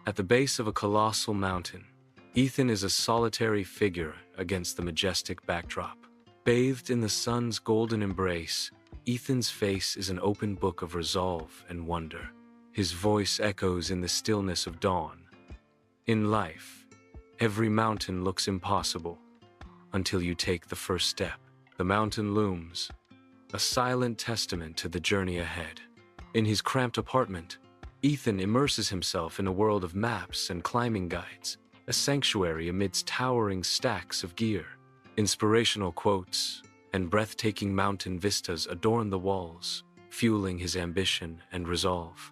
At the base of a colossal mountain, Ethan is a solitary figure against the majestic backdrop. Bathed in the sun's golden embrace, Ethan's face is an open book of resolve and wonder. His voice echoes in the stillness of dawn. In life, every mountain looks impossible until you take the first step. The mountain looms, a silent testament to the journey ahead. In his cramped apartment, Ethan immerses himself in a world of maps and climbing guides, a sanctuary amidst towering stacks of gear. Inspirational quotes and breathtaking mountain vistas adorn the walls, fueling his ambition and resolve.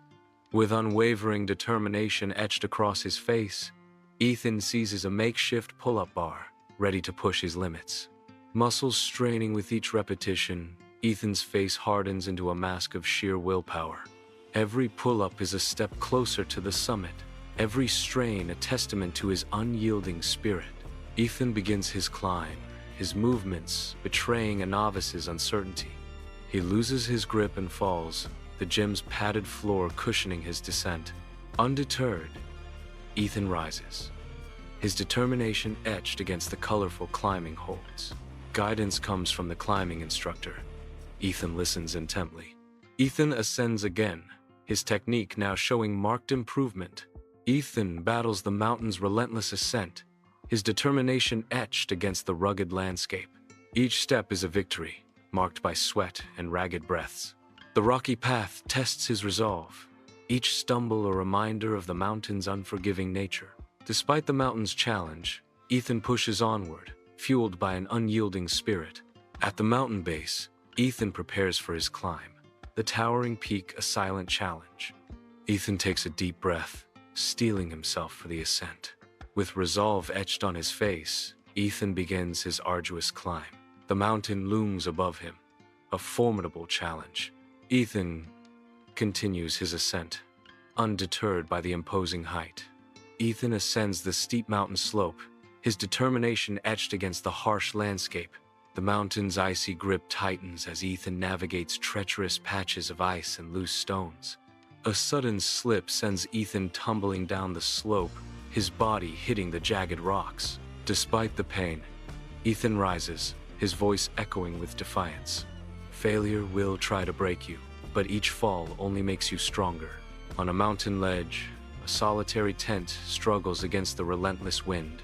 With unwavering determination etched across his face, Ethan seizes a makeshift pull-up bar, ready to push his limits. Muscles straining with each repetition, Ethan's face hardens into a mask of sheer willpower. Every pull-up is a step closer to the summit, every strain a testament to his unyielding spirit. Ethan begins his climb, his movements betraying a novice's uncertainty. He loses his grip and falls, the gym's padded floor cushioning his descent. Undeterred, Ethan rises, his determination etched against the colorful climbing holds. Guidance comes from the climbing instructor. Ethan listens intently. Ethan ascends again, his technique now showing marked improvement. Ethan battles the mountain's relentless ascent, his determination etched against the rugged landscape. Each step is a victory, marked by sweat and ragged breaths. The rocky path tests his resolve, each stumble a reminder of the mountain's unforgiving nature. Despite the mountain's challenge, Ethan pushes onward, fueled by an unyielding spirit. At the mountain base, Ethan prepares for his climb, the towering peak a silent challenge. Ethan takes a deep breath, steeling himself for the ascent. With resolve etched on his face, Ethan begins his arduous climb. The mountain looms above him, a formidable challenge. Ethan continues his ascent, undeterred by the imposing height. Ethan ascends the steep mountain slope, his determination etched against the harsh landscape. The mountain's icy grip tightens as Ethan navigates treacherous patches of ice and loose stones. A sudden slip sends Ethan tumbling down the slope, his body hitting the jagged rocks. Despite the pain, Ethan rises, his voice echoing with defiance. Failure will try to break you, but each fall only makes you stronger. On a mountain ledge, a solitary tent struggles against the relentless wind.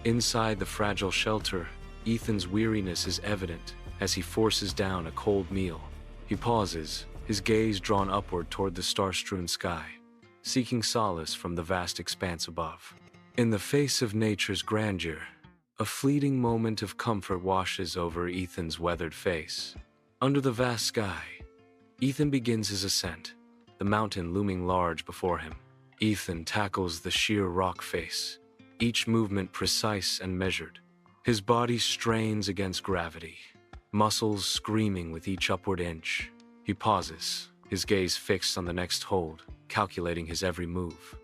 Inside the fragile shelter, Ethan's weariness is evident as he forces down a cold meal. He pauses, his gaze drawn upward toward the star-strewn sky, seeking solace from the vast expanse above. In the face of nature's grandeur, a fleeting moment of comfort washes over Ethan's weathered face. Under the vast sky, Ethan begins his ascent, the mountain looming large before him. Ethan tackles the sheer rock face, each movement precise and measured. His body strains against gravity, muscles screaming with each upward inch. He pauses, his gaze fixed on the next hold, calculating his every move.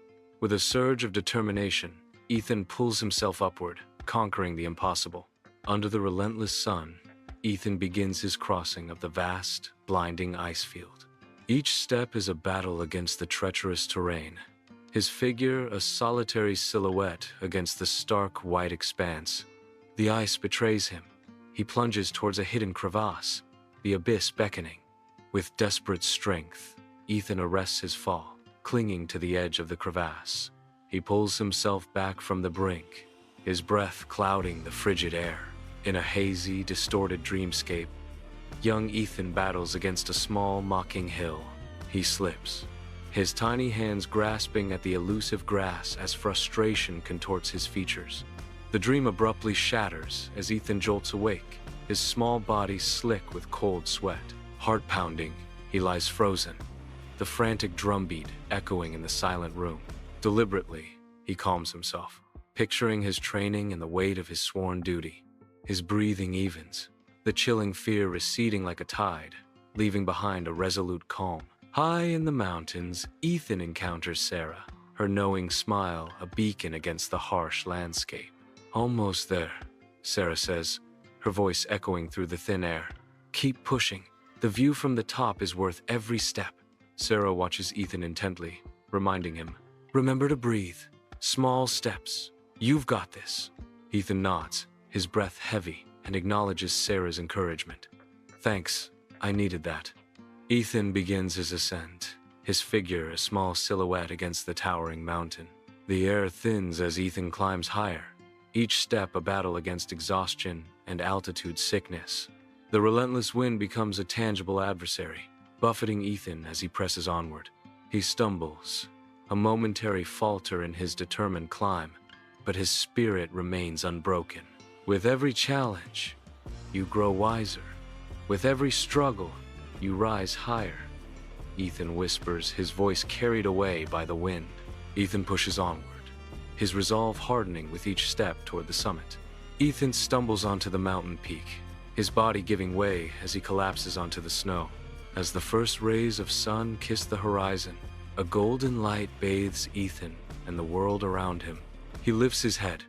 With a surge of determination, Ethan pulls himself upward, conquering the impossible. Under the relentless sun, Ethan begins his crossing of the vast, blinding ice field. Each step is a battle against the treacherous terrain, his figure a solitary silhouette against the stark white expanse. The ice betrays him. He plunges towards a hidden crevasse, the abyss beckoning. With desperate strength, Ethan arrests his fall, clinging to the edge of the crevasse. He pulls himself back from the brink, his breath clouding the frigid air. In a hazy, distorted dreamscape, young Ethan battles against a small, mocking hill. He slips, his tiny hands grasping at the elusive grass as frustration contorts his features. The dream abruptly shatters as Ethan jolts awake, his small body slick with cold sweat. Heart pounding, he lies frozen, the frantic drumbeat echoing in the silent room. Deliberately, he calms himself, picturing his training and the weight of his sworn duty. His breathing evens, the chilling fear receding like a tide, leaving behind a resolute calm. High in the mountains, Ethan encounters Sarah, her knowing smile a beacon against the harsh landscape. "Almost there," Sarah says, her voice echoing through the thin air. "Keep pushing. The view from the top is worth every step." Sarah watches Ethan intently, reminding him, "Remember to breathe. Small steps. You've got this. Ethan nods, his breath heavy, and acknowledges Sarah's encouragement. Thanks, I needed that. Ethan begins his ascent, his figure a small silhouette against the towering mountain. The air thins as Ethan climbs higher, each step a battle against exhaustion and altitude sickness. The relentless wind becomes a tangible adversary, buffeting Ethan as he presses onward. He stumbles, a momentary falter in his determined climb, but his spirit remains unbroken. With every challenge, you grow wiser. With every struggle, you rise higher. Ethan whispers, his voice carried away by the wind. Ethan pushes onward, his resolve hardening with each step toward the summit. Ethan stumbles onto the mountain peak, his body giving way as he collapses onto the snow. As the first rays of sun kiss the horizon, a golden light bathes Ethan and the world around him. He lifts his head,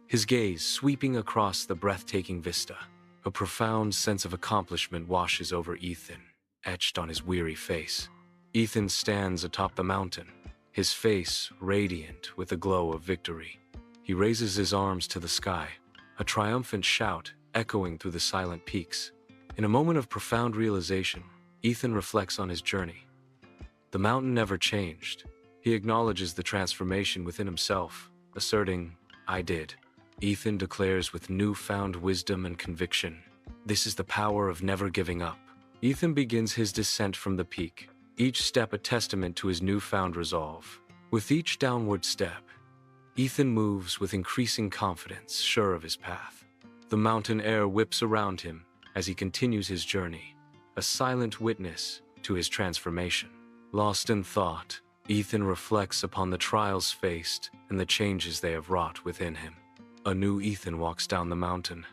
his gaze sweeping across the breathtaking vista. A profound sense of accomplishment washes over Ethan, etched on his weary face. Ethan stands atop the mountain, his face radiant with the glow of victory. He raises his arms to the sky, a triumphant shout echoing through the silent peaks. In a moment of profound realization, Ethan reflects on his journey. The mountain never changed. He acknowledges the transformation within himself, asserting, "I did." Ethan declares with newfound wisdom and conviction, "This is the power of never giving up." Ethan begins his descent from the peak, each step a testament to his newfound resolve. With each downward step, Ethan moves with increasing confidence, sure of his path. The mountain air whips around him as he continues his journey, a silent witness to his transformation. Lost in thought, Ethan reflects upon the trials faced and the changes they have wrought within him. A new Ethan walks down the mountain,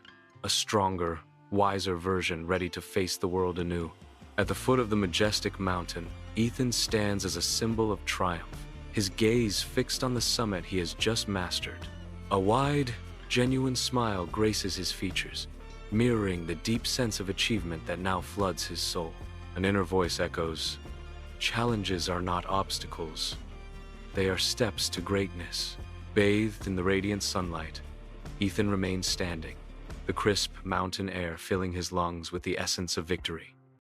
a stronger, wiser version ready to face the world anew. At the foot of the majestic mountain, Ethan stands as a symbol of triumph, his gaze fixed on the summit he has just mastered. A wide, genuine smile graces his features, mirroring the deep sense of achievement that now floods his soul. An inner voice echoes, "Challenges are not obstacles. They are steps to greatness." Bathed in the radiant sunlight, Ethan remains standing, the crisp mountain air filling his lungs with the essence of victory.